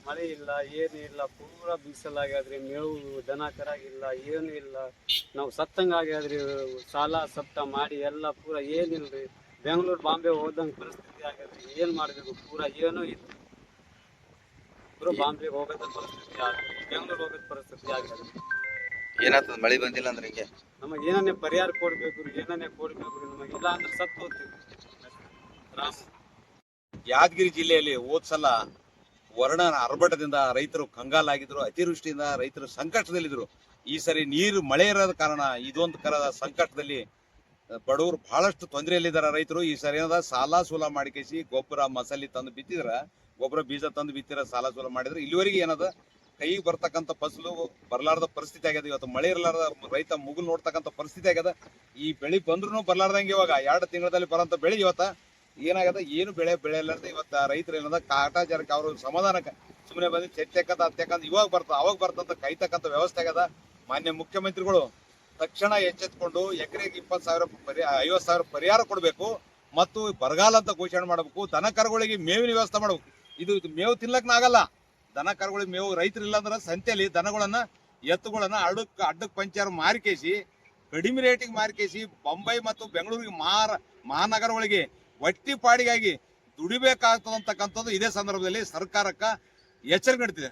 ಮಳೆ ಇಲ್ಲ, ಏನು ಇಲ್ಲ, ಪೂರಾ ಬಿಸಿಲಾಗ್ಯಾದ್ರಿ. ಮೇವು ದನ ಕರಾಗಿಲ್ಲ, ಏನು ಇಲ್ಲ. ನಾವು ಸತ್ತಂಗ ಆಗ್ಯಾದ್ರಿ. ಸಾಲ ಸಪ್ತ ಮಾಡಿ ಎಲ್ಲ ಪೂರಾ ಏನಿಲ್ರಿ. ಬೆಂಗಳೂರು ಬಾಂಬೆ ಹೋದಂಗ ಪರಿಸ್ಥಿತಿ ಆಗ್ಯಾದ್ರಿ. ಏನ್ ಮಾಡ್ಬೇಕು? ಪೂರಾ ಏನೂ ಇಲ್ಲ. ಪೂರಾ ಬಾಂಬೆ ಹೋಗೋದ ಪರಿಸ್ಥಿತಿ ಆಗ್ತದೆ, ಬೆಂಗಳೂರು ಹೋಗೋದ್ ಪರಿಸ್ಥಿತಿ ಆಗ್ಯಾದ್ರಿ. ಏನಾಗ್ತದ ಮಳಿ ಬಂದಿಲ್ಲ ಅಂದ್ರೆ ಹಿಂಗೆ? ನಮಗೆ ಏನನ್ನೇ ಪರಿಹಾರ ಕೊಡ್ಬೇಕು, ಏನನ್ನೇ ಕೊಡ್ಬೇಕು. ನಮಗೆ ಇಲ್ಲ ಅಂದ್ರೆ ಸತ್ತು ಹೋಗ್ತೀವಿ. ಯಾದಗಿರಿ ಜಿಲ್ಲೆಯಲ್ಲಿ ಹೋದ್ ಸಲ ವರ್ಣ ಆರ್ಭಟದಿಂದ ರೈತರು ಕಂಗಾಲಾಗಿದ್ರು, ಅತಿವೃಷ್ಟಿಯಿಂದ ರೈತರು ಸಂಕಷ್ಟದಲ್ಲಿದ್ರು. ಈ ಸರಿ ನೀರು ಮಳೆ ಇರೋದ ಕಾರಣ ಇದೊಂದು ಕರದ ಸಂಕಷ್ಟದಲ್ಲಿ ಬಡವರು ಬಹಳಷ್ಟು ತೊಂದರೆಯಲ್ಲಿದ್ದಾರೆ ರೈತರು. ಈ ಸರಿ ಏನದ ಸಾಲ ಸೂಲ ಮಾಡಿಕೇಸಿ ಗೊಬ್ಬರ ಮಸಾಲೆ ತಂದು ಬಿತ್ತಿದ್ರ, ಗೊಬ್ಬರ ಬೀಜ ತಂದು ಬಿತ್ತಿರ ಸಾಲ ಸೂಲ ಮಾಡಿದ್ರೆ ಇಲ್ಲಿವರೆಗೆ ಏನದ ಕೈಗೆ ಬರ್ತಕ್ಕಂಥ ಫಸಲು ಬರ್ಲಾರ್ದ ಪರಿಸ್ಥಿತಿ ಆಗ್ಯದ. ಇವತ್ತು ಮಳೆ ಇರಲಾರ್ದ ರೈತ ಮುಗುಲ್ ನೋಡ್ತಕ್ಕಂಥ ಪರಿಸ್ಥಿತಿ ಆಗ್ಯದ. ಈ ಬೆಳಿ ಬಂದ್ರು ಬರ್ಲಾರ್ದಂಗೆ ಇವಾಗ 2 ತಿಂಗಳಲ್ಲಿ ಬರೋಂಥ ಬೆಳಿ ಇವತ್ತ ಏನಾಗದ, ಏನು ಬೆಳೆ ಬೆಳೆಯಲಾರ್ದೆ ಇವತ್ತ ರೈತರು ಏನದ ಕಾಟಾಚಾರಕ್ಕೆ ಅವರು ಸಮಾಧಾನಕ್ಕೆ ಸುಮ್ಮನೆ ಬಂದು ಚೆಟ್ಟೆಕ್ಕಂತ ಹತ್ತೆಕ್ಕಂತ ಇವಾಗ ಬರ್ತದ ಅವಾಗ ಬರ್ತಂತ ಕೈತಕ್ಕಂಥ ವ್ಯವಸ್ಥೆ ಆಗ್ಯದ. ಮಾನ್ಯ ಮುಖ್ಯಮಂತ್ರಿಗಳು ತಕ್ಷಣ ಎಚ್ಚೆತ್ಕೊಂಡು ಎಕರೆಗೆ 20,000 50,000 ಪರಿಹಾರ ಕೊಡಬೇಕು ಮತ್ತು ಬರಗಾಲ ಅಂತ ಘೋಷಣೆ ಮಾಡಬೇಕು. ದನ ಕರುಗಳಿಗೆ ಮೇವಿನ ವ್ಯವಸ್ಥೆ ಮಾಡಬೇಕು. ಇದು ಮೇವು ತಿನ್ಲಕ್ನಾಗಲ್ಲ. ದನ ಕರುಗಳಿಗೆ ಮೇವು ರೈತರು ಇಲ್ಲ ಅಂದ್ರೆ ಸಂತೆಯಲ್ಲಿ ದನಗಳನ್ನ ಎತ್ತುಗಳನ್ನ ಅಡ್ಡಕ್ಕೆ ಪಂಚಾರ ಮಾರಿಕೇಸಿ ಕಡಿಮೆ ರೇಟಿಗೆ ಮಾರಿಕೇಸಿ ಬೊಂಬೈ ಮತ್ತು ಬೆಂಗಳೂರಿಗೆ ಮಹಾನಗರಗಳಿಗೆ ಒಟ್ಟಿ ಪಾಡಿಗಾಗಿ ದುಡಿಬೇಕಾಗ್ತದಂತಕ್ಕಂಥದ್ದು ಇದೇ ಸಂದರ್ಭದಲ್ಲಿ ಸರ್ಕಾರಕ್ಕೆ ಎಚ್ಚರಿಕೆ ನೀಡ್ತಿದೆ.